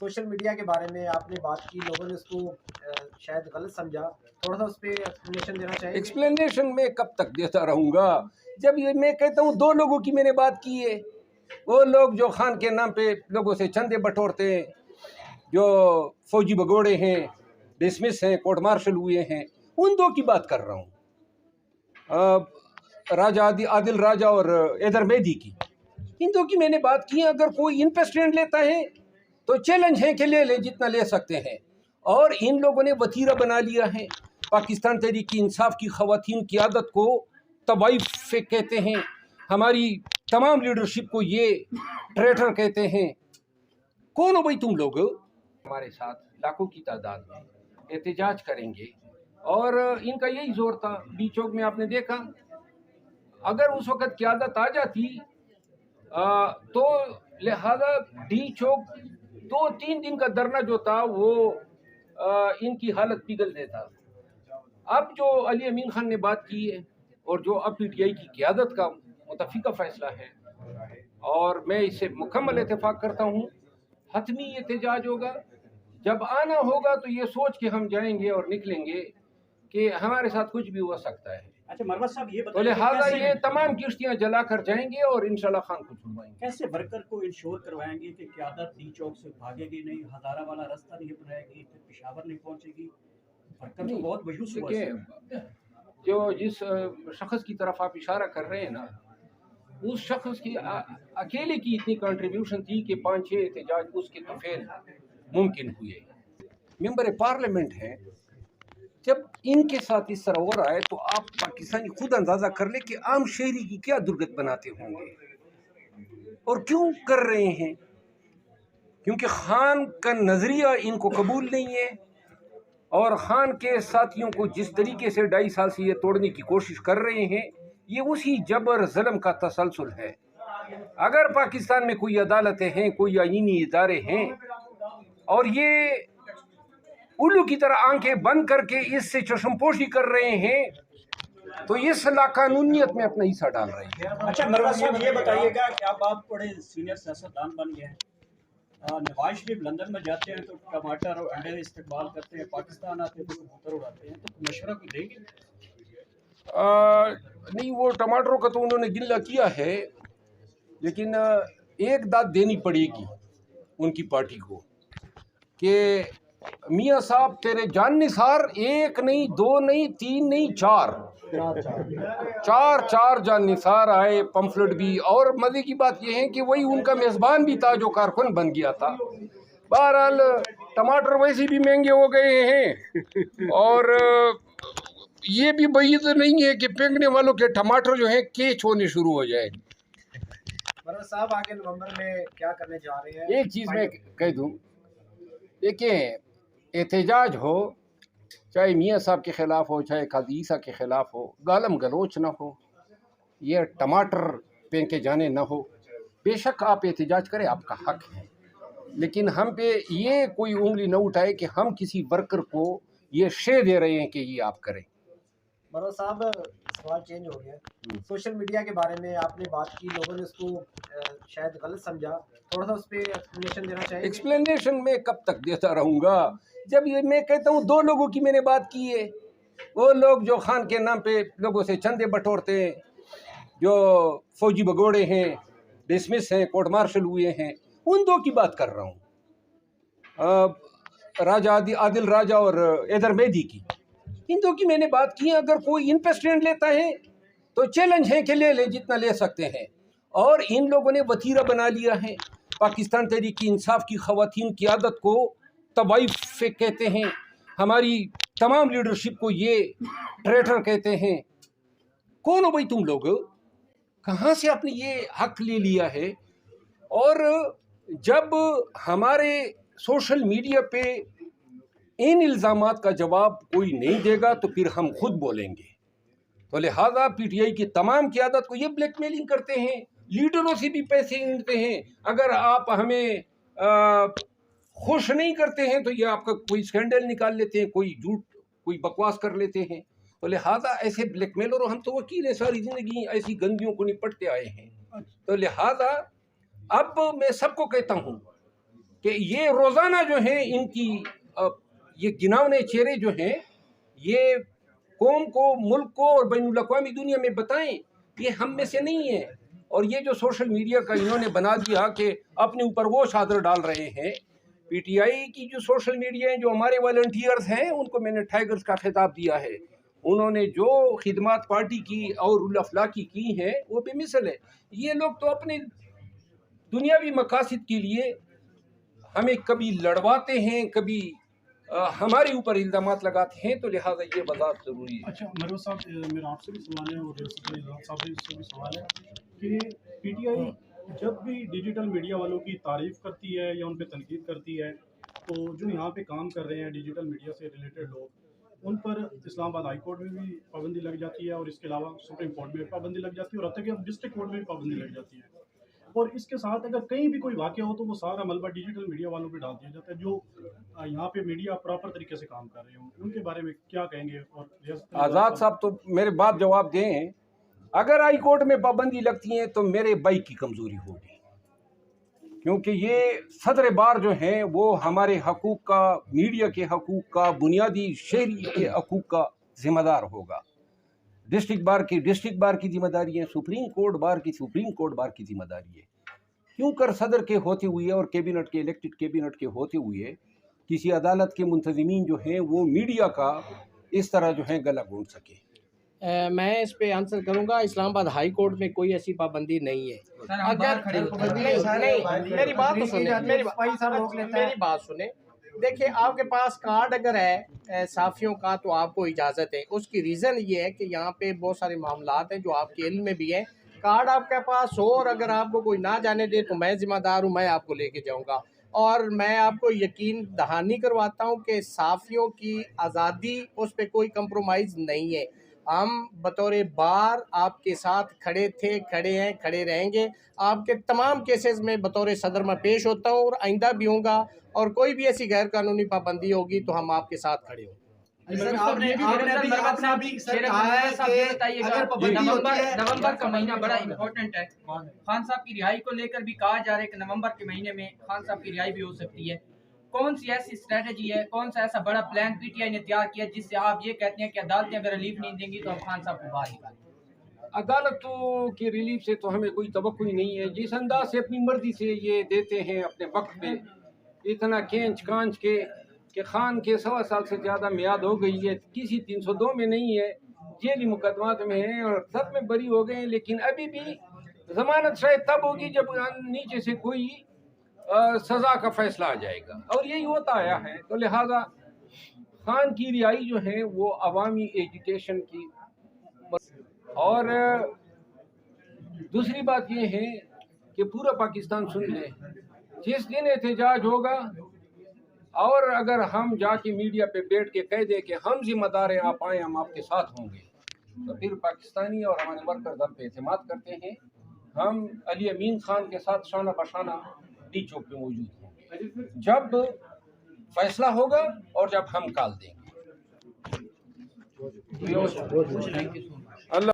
Social media के बारे में आपने बात की, लोगों ने उसको शायद गलत समझा, थोड़ा सा उस पर एक्सप्लेनेशन देना चाहिए। एक्सप्लेनेशन मैं कब तक देता रहूँगा? जब ये मैं कहता हूँ दो लोगों की मैंने बात की है, वो लोग जो खान के नाम पे लोगों से चंदे बटोरते हैं, जो फौजी भगोड़े हैं, डिसमिस हैं, कोर्ट मार्शल हुए हैं, उन दो की बात कर रहा हूँ। राजा आदिल राजा और हैदर मेहदी की, इन दो की मैंने बात की। अगर कोई इन पे स्टैंड लेता है तो चैलेंज है कि ले ले, जितना ले सकते हैं। और इन लोगों ने वतीरा बना लिया है पाकिस्तान तहरीक इंसाफ की ख़वातीन की आदत को, तवाइफ कहते हैं, हमारी तमाम लीडरशिप को ये ट्रेटर कहते हैं। कौन हो भाई तुम लोग? हमारे साथ लाखों की तादाद में एहतजाज करेंगे और इनका यही जोर था। बी चौक में आपने देखा, अगर उस वक़्त क़यादत आ जाती तो लिहाजा डी चौक 2-3 दिन का धरना जो था वो इनकी हालत पिघल देता। अब जो अली अमीन खान ने बात की है और जो अब पीटीआई की क़यादत का मुतफ़िका फ़ैसला है, और मैं इससे मुकम्मल इत्तेफाक करता हूँ, हतमी एहतजाज होगा। जब आना होगा तो ये सोच के हम जाएंगे और निकलेंगे कि हमारे साथ कुछ भी हो सकता है। अच्छा मरवत साहब, ये तो लिहाजा ये तमाम किश्तियाँ जला कर जाएंगे और इंशाल्लाह खान को छुड़वाएंगे। कैसे वर्कर को इंश्योर करवाएंगे कि क़यादत डी चौक से भागेगी नहीं, हजारा वाला रास्ता नहीं अपनाएगी, फिर पेशावर नहीं पहुंचेगी? वर्कर तो बहुत मायूस हुआ है। जो जिस शख्स की तरफ आप इशारा कर रहे हैं ना, उस शख्स की अकेले की इतनी कंट्रीब्यूशन थी कि 5-6 एहतजाज उसके तो फिर मुमकिन हुए। मेंबर पार्लियामेंट हैं, जब इनके साथ इस तरह हो रहा है तो आप पाकिस्तानी खुद अंदाज़ा कर ले कि आम शहरी की क्या दुर्गत बनाते होंगे और क्यों कर रहे हैं। क्योंकि खान का नज़रिया इनको कबूल नहीं है और खान के साथियों को जिस तरीके से 2.5 साल से ये तोड़ने की कोशिश कर रहे हैं, ये उसी जबर ज़ुल्म का तसलसल है। अगर पाकिस्तान में कोई अदालतें हैं, कोई आईनी इदारे हैं और ये उल्लू की तरह आंखें बंद करके इससे चश्मपोशी कर रहे हैं, तो इस लाकानूनियत में अपना हिस्सा डाल रहे हैं। अच्छा मरवत साहब, ये बताइएगा कि अब आप बड़े सीनियर सियासतदान बन गए हैं, नवाज शरीफ लंदन में जाते हैं तो टमाटर और अंडे इस्तेमाल करते हैं, पाकिस्तान आते हैं तो कबूतर उड़ाते हैं, तो मशवरा को देंगे? नहीं, वो टमाटरों का तो उन्होंने गिल्ला किया है, लेकिन एक दाद देनी पड़ेगी उनकी पार्टी को कि मियाँ साहब तेरे जान निसार 1 नहीं 2 नहीं 3 नहीं 4 जान निसार आए, पंफलेट भी। और मजे की बात यह है कि वही उनका मेज़बान भी था जो कारकुन बन गया था। बहरहाल टमाटर वैसे भी महंगे हो गए हैं और ये भी बैद नहीं है कि फेंकने वालों के टमाटर जो हैं केच होने शुरू हो जाए। मरवत साहब आगे नवंबर में क्या करने जा रहे हैं? एक चीज़ मैं कह दूँ, देखिए एहतजाज हो, चाहे मियाँ साहब के ख़िलाफ़ हो, चाहे काज़ी ईसा के ख़िलाफ़ हो, गालम गलोच ना हो, ये टमाटर फेंके जाने ना हो। बेशक आप एहतजाज करें, आपका हक है, लेकिन हम पे ये कोई उंगली न उठाए कि हम किसी वर्कर को ये शे दे रहे हैं कि ये आप करें। मरवत साहब, सवाल चेंज हो गया। सोशल मीडिया के बारे में आपने बात की, लोगों ने उसको शायद गलत समझा, थोड़ा सा उस पर एक्सप्लेनेशन देना चाहिए। एक्सप्लेनेशन मैं कब तक देता रहूँगा? जब ये मैं कहता हूँ दो लोगों की मैंने बात की है, वो लोग जो खान के नाम पे लोगों से चंदे बटोरते हैं, जो फौजी भगोड़े हैं, डिसमिस हैं, कोर्ट मार्शल हुए हैं, उन दो की बात कर रहा हूँ। राजा आदिल राजा और हैदर मेहदी की, इन दो की मैंने बात की। अगर कोई इन पे स्टैंड लेता है तो चैलेंज है कि ले ले, जितना ले सकते हैं। और इन लोगों ने वतीरा बना लिया है पाकिस्तान तहरीक इंसाफ की ख़वातीन की आदत को, तवाइफ कहते हैं, हमारी तमाम लीडरशिप को ये ट्रेटर कहते हैं। कौन हो भाई तुम लोग? कहाँ से आपने ये हक ले लिया है? और जब हमारे सोशल मीडिया पे इन इल्ज़ामात का जवाब कोई नहीं देगा तो फिर हम खुद बोलेंगे। तो लिहाजा पीटीआई की तमाम क़यादत को ये ब्लैकमेलिंग करते हैं, लीडरों से भी पैसे गिनते हैं। अगर आप हमें खुश नहीं करते हैं तो ये आपका कोई स्कैंडल निकाल लेते हैं, कोई झूठ कोई बकवास कर लेते हैं। तो लिहाजा ऐसे ब्लैकमेलर, और हम तो वकील हैं, सारी ज़िंदगी ऐसी गंदियों को निपटते आए हैं। तो लिहाजा अब मैं सबको कहता हूँ कि ये रोज़ाना जो हैं इनकी ये गिनावने चेहरे जो हैं ये कौम को, मुल्क को और बैनुल अक़वामी दुनिया में बताएं, ये हम में से नहीं है। और ये जो सोशल मीडिया का इन्होंने बना दिया कि अपने ऊपर वो चादर डाल रहे हैं। पीटीआई की जो सोशल मीडिया है, जो हमारे वॉलंटियर्स हैं, उनको मैंने टाइगर्स का खिताब दिया है। उन्होंने जो खिदमत पार्टी की और उल अफलाकी की हैं वो बेमिसल है। ये लोग तो अपने दुनियावी मकासद के लिए हमें कभी लड़वाते हैं, कभी हमारे ऊपर इल्ज़ामात लगाते हैं, तो लिहाजा ये वज़ाहत ज़रूरी है। अच्छा मरवा साहब, मेरा आपसे भी सवाल है और साहब से भी सवाल है कि पीटीआई जब भी डिजिटल मीडिया वालों की तारीफ़ करती है या उन पर तनकीद करती है, तो जो यहाँ पे काम कर रहे हैं डिजिटल मीडिया से रिलेटेड लोग, उन पर इस्लामाबाद हाई कोर्ट में भी पाबंदी लग जाती है और इसके अलावा सुप्रीम कोर्ट में पाबंदी लग जाती है और अब तक अब डिस्ट्रिक्ट कोर्ट में भी पाबंदी लग जाती है। और इसके साथ अगर कहीं भी कोई वाक़या हो तो वो सारा मलबा डिजिटल मीडिया वालों पे डाल दिया जाता है, जो यहाँ पे मीडिया प्रॉपर तरीके से काम कर रहे हो, उनके बारे में क्या कहेंगे? और आज़ाद साहब तो मेरे बात जवाब दें, अगर हाई कोर्ट में पाबंदी लगती है तो मेरे बाइक की कमज़ोरी होगी, क्योंकि ये सदर बार जो हैं वो हमारे हकूक़ का, मीडिया के हकूक़ का, बुनियादी शहरी के हकूक़ का ज़िम्मेदार होगा। डिस्ट्रिक्ट बार की डिस्ट्रिक्ट बार की जिम्मेदारी है, सुप्रीम कोर्ट बार की सुप्रीम कोर्ट बार की जिम्मेदारी है। क्यों कर सदर के होते हुए और कैबिनेट के, इलेक्टेड कैबिनेट के होते हुए किसी अदालत के मुंतज़मीन जो हैं वो मीडिया का इस तरह जो है गला घोंट सके? मैं इस पे आंसर करूंगा। इस्लामाबाद हाई कोर्ट में कोई ऐसी पाबंदी नहीं है। अगर नहीं, मेरी बात तो सुने, मेरी बात सुने। देखिए, आपके पास कार्ड अगर है साफ़ियों का तो आपको इजाज़त है। उसकी रीज़न ये है कि यहाँ पे बहुत सारे मामलात हैं जो आपके इल्म में भी हैं। कार्ड आपके पास हो और अगर आपको कोई ना जाने दे तो मैं ज़िम्मेदार हूँ, मैं आपको लेके जाऊँगा। और मैं आपको यकीन दहानी करवाता हूँ कि साफ़ियों की आज़ादी, उस पर कोई कंप्रोमाइज़ नहीं है। हम बतौर बार आपके साथ खड़े थे, खड़े हैं, खड़े रहेंगे। आपके तमाम केसेस में बतौर सदर में पेश होता हूँ और आइंदा भी होऊंगा, और कोई भी ऐसी गैर कानूनी पाबंदी होगी तो हम आपके साथ खड़े होंगे। नवंबर का महीना बड़ा इम्पोर्टेंट है। खान साहब की रिहाई को लेकर भी कहा जा रहा है कि नवंबर के महीने में खान साहब की रिहाई भी हो सकती है। कौन सी ऐसी स्ट्रेटजी है, कौन सा ऐसा बड़ा प्लान पीटीआई ने तैयार किया जिससे आप ये कहते हैं कि अदालतें अगर रिलीफ नहीं देंगी तो हम खान साहब को बाहर निकालें? अदालतों की रिलीफ से तो हमें कोई तवक्कुई नहीं है। जिस अंदाज से अपनी मर्जी से ये देते हैं अपने वक्त पे, इतना खींच कांच के कि खान के 1.25 साल से ज़्यादा मियाद हो गई है, किसी 302 में नहीं है, जेली मुकदमात में हैं और सब में बरी हो गए हैं। लेकिन अभी भी जमानत शायद तब होगी जब नीचे से कोई सज़ा का फैसला आ जाएगा, और यही होता आया है। तो लिहाजा खान की रिहाई जो है वो अवामी एजुकेशन की। और दूसरी बात ये है कि पूरा पाकिस्तान सुन ले, जिस दिन एहतजाज होगा और अगर हम जाके मीडिया पे बैठ के कह दें कि हम जिम्मेदार हैं, आप आए, हम आपके साथ होंगे, तो फिर पाकिस्तानी और हमारे वर्कर्स हम पे एतमाद करते हैं। हम अली अमीन खान के साथ शाना बशाना डी चौक पे मौजूद होंगे जब फैसला होगा और जब हम कॉल देंगे। अल्लाह